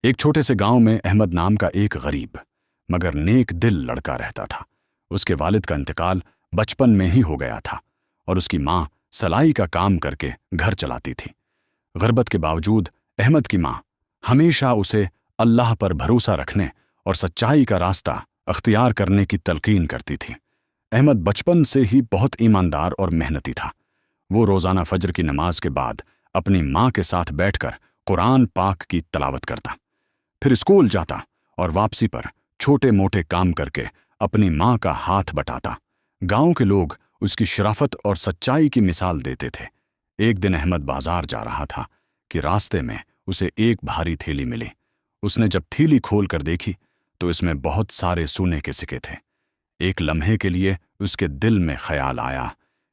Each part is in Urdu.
ایک چھوٹے سے گاؤں میں احمد نام کا ایک غریب مگر نیک دل لڑکا رہتا تھا۔ اس کے والد کا انتقال بچپن میں ہی ہو گیا تھا اور اس کی ماں سلائی کا کام کر کے گھر چلاتی تھی۔ غربت کے باوجود احمد کی ماں ہمیشہ اسے اللہ پر بھروسہ رکھنے اور سچائی کا راستہ اختیار کرنے کی تلقین کرتی تھی۔ احمد بچپن سے ہی بہت ایماندار اور محنتی تھا۔ وہ روزانہ فجر کی نماز کے بعد اپنی ماں کے ساتھ بیٹھ کر قرآن پاک کی تلاوت کرتا، پھر اسکول جاتا اور واپسی پر چھوٹے موٹے کام کر کے اپنی ماں کا ہاتھ بٹاتا۔ گاؤں کے لوگ اس کی شرافت اور سچائی کی مثال دیتے تھے۔ ایک دن احمد بازار جا رہا تھا کہ راستے میں اسے ایک بھاری تھیلی ملی۔ اس نے جب تھیلی کھول کر دیکھی تو اس میں بہت سارے سونے کے سکے تھے۔ ایک لمحے کے لیے اس کے دل میں خیال آیا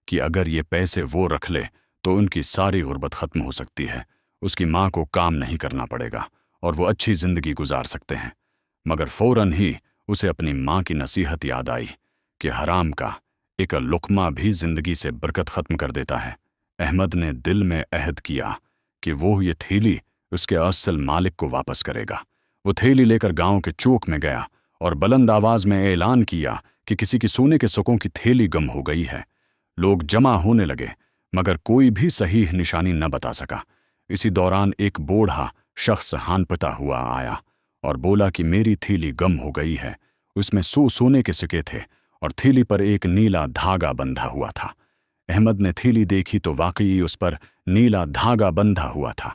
کہ اگر یہ پیسے وہ رکھ لے تو ان کی ساری غربت ختم ہو سکتی ہے، اس کی ماں کو کام نہیں کرنا پڑے گا اور وہ اچھی زندگی گزار سکتے ہیں۔ مگر فوراً ہی اسے اپنی ماں کی نصیحت یاد آئی کہ حرام کا ایک لقمہ بھی زندگی سے برکت ختم کر دیتا ہے۔ احمد نے دل میں عہد کیا کہ وہ یہ تھیلی اس کے اصل مالک کو واپس کرے گا۔ وہ تھیلی لے کر گاؤں کے چوک میں گیا اور بلند آواز میں اعلان کیا کہ کسی کی سونے کے سکوں کی تھیلی گم ہو گئی ہے۔ لوگ جمع ہونے لگے مگر کوئی بھی صحیح نشانی نہ بتا سکا۔ اسی دوران ایک بوڑھا شخص ہانپتا ہوا آیا اور بولا کہ میری تھیلی گم ہو گئی ہے۔ اس میں سونے کے سکے تھے اور تھیلی پر ایک نیلا دھاگا بندھا ہوا تھا۔ احمد نے تھیلی دیکھی تو واقعی اس پر نیلا دھاگا بندھا ہوا تھا۔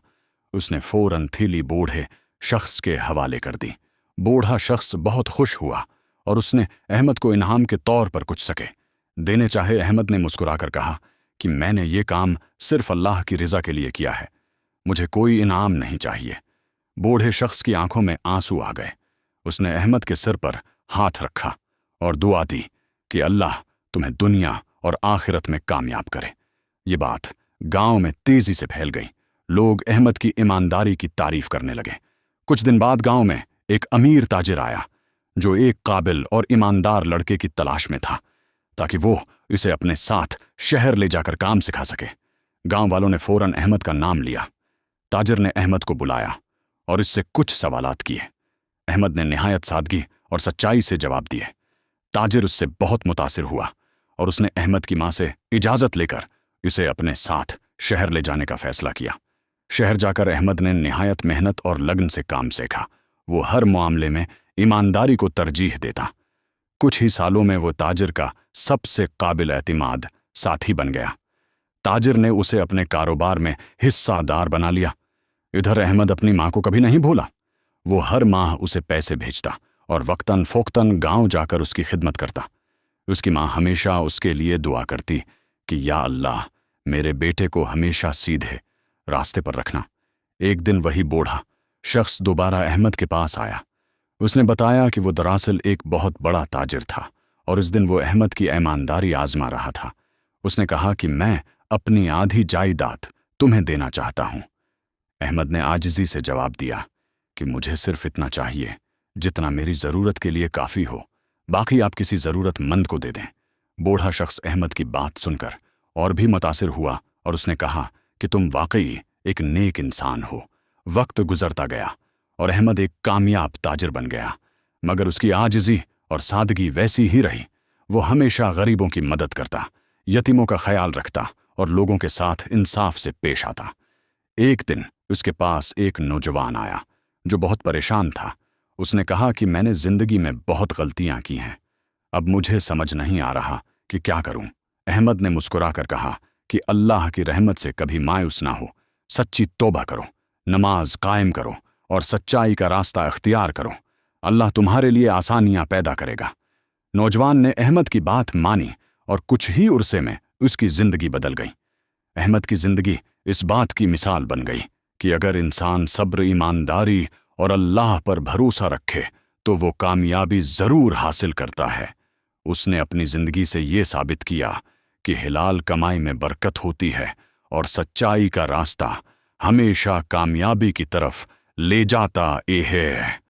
اس نے فوراً تھیلی بوڑھے شخص کے حوالے کر دی۔ بوڑھا شخص بہت خوش ہوا اور اس نے احمد کو انعام کے طور پر کچھ سکے دینے چاہے۔ احمد نے مسکرا کر کہا کہ میں نے یہ کام صرف اللہ کی رضا کے لیے کیا ہے، مجھے کوئی انعام نہیں چاہیے۔ بوڑھے شخص کی آنکھوں میں آنسو آ گئے۔ اس نے احمد کے سر پر ہاتھ رکھا اور دعا دی کہ اللہ تمہیں دنیا اور آخرت میں کامیاب کرے۔ یہ بات گاؤں میں تیزی سے پھیل گئی۔ لوگ احمد کی ایمانداری کی تعریف کرنے لگے۔ کچھ دن بعد گاؤں میں ایک امیر تاجر آیا جو ایک قابل اور ایماندار لڑکے کی تلاش میں تھا تاکہ وہ اسے اپنے ساتھ شہر لے جا کر کام سکھا سکے۔ گاؤں والوں نے فوراً احمد کا نام لیا۔ تاجر نے احمد کو بلایا اور اس سے کچھ سوالات کیے۔ احمد نے نہایت سادگی اور سچائی سے جواب دیے۔ تاجر اس سے بہت متاثر ہوا اور اس نے احمد کی ماں سے اجازت لے کر اسے اپنے ساتھ شہر لے جانے کا فیصلہ کیا۔ شہر جا کر احمد نے نہایت محنت اور لگن سے کام سیکھا۔ وہ ہر معاملے میں ایمانداری کو ترجیح دیتا۔ کچھ ہی سالوں میں وہ تاجر کا سب سے قابل اعتماد ساتھی بن گیا۔ تاجر نے اسے اپنے کاروبار میں حصہ دار بنا لیا۔ ادھر احمد اپنی ماں کو کبھی نہیں بھولا۔ وہ ہر ماہ اسے پیسے بھیجتا اور وقتاً فوقتاً گاؤں جا کر اس کی خدمت کرتا۔ اس کی ماں ہمیشہ اس کے لیے دعا کرتی کہ یا اللہ میرے بیٹے کو ہمیشہ سیدھے راستے پر رکھنا۔ ایک دن وہی بوڑھا شخص دوبارہ احمد کے پاس آیا۔ اس نے بتایا کہ وہ دراصل ایک بہت بڑا تاجر تھا اور اس دن وہ احمد کی ایمانداری آزما رہا تھا۔ اس نے کہا کہ میں اپنی آدھی جائیداد تمہیں دینا چاہتا ہوں۔ احمد نے عاجزی سے جواب دیا کہ مجھے صرف اتنا چاہیے جتنا میری ضرورت کے لیے کافی ہو، باقی آپ کسی ضرورت مند کو دے دیں۔ بوڑھا شخص احمد کی بات سن کر اور بھی متاثر ہوا اور اس نے کہا کہ تم واقعی ایک نیک انسان ہو۔ وقت گزرتا گیا اور احمد ایک کامیاب تاجر بن گیا، مگر اس کی عاجزی اور سادگی ویسی ہی رہی۔ وہ ہمیشہ غریبوں کی مدد کرتا، یتیموں کا خیال رکھتا اور لوگوں کے ساتھ انصاف سے پیش آتا۔ ایک دن اس کے پاس ایک نوجوان آیا جو بہت پریشان تھا۔ اس نے کہا کہ میں نے زندگی میں بہت غلطیاں کی ہیں، اب مجھے سمجھ نہیں آ رہا کہ کیا کروں۔ احمد نے مسکرا کر کہا کہ اللہ کی رحمت سے کبھی مایوس نہ ہو، سچی توبہ کرو، نماز قائم کرو اور سچائی کا راستہ اختیار کرو، اللہ تمہارے لیے آسانیاں پیدا کرے گا۔ نوجوان نے احمد کی بات مانی اور کچھ ہی عرصے میں اس کی زندگی بدل گئی۔ احمد کی زندگی اس بات کی مثال بن گئی کہ اگر انسان صبر، ایمانداری اور اللہ پر بھروسہ رکھے تو وہ کامیابی ضرور حاصل کرتا ہے۔ اس نے اپنی زندگی سے یہ ثابت کیا کہ حلال کمائی میں برکت ہوتی ہے اور سچائی کا راستہ ہمیشہ کامیابی کی طرف لے جاتا ہے۔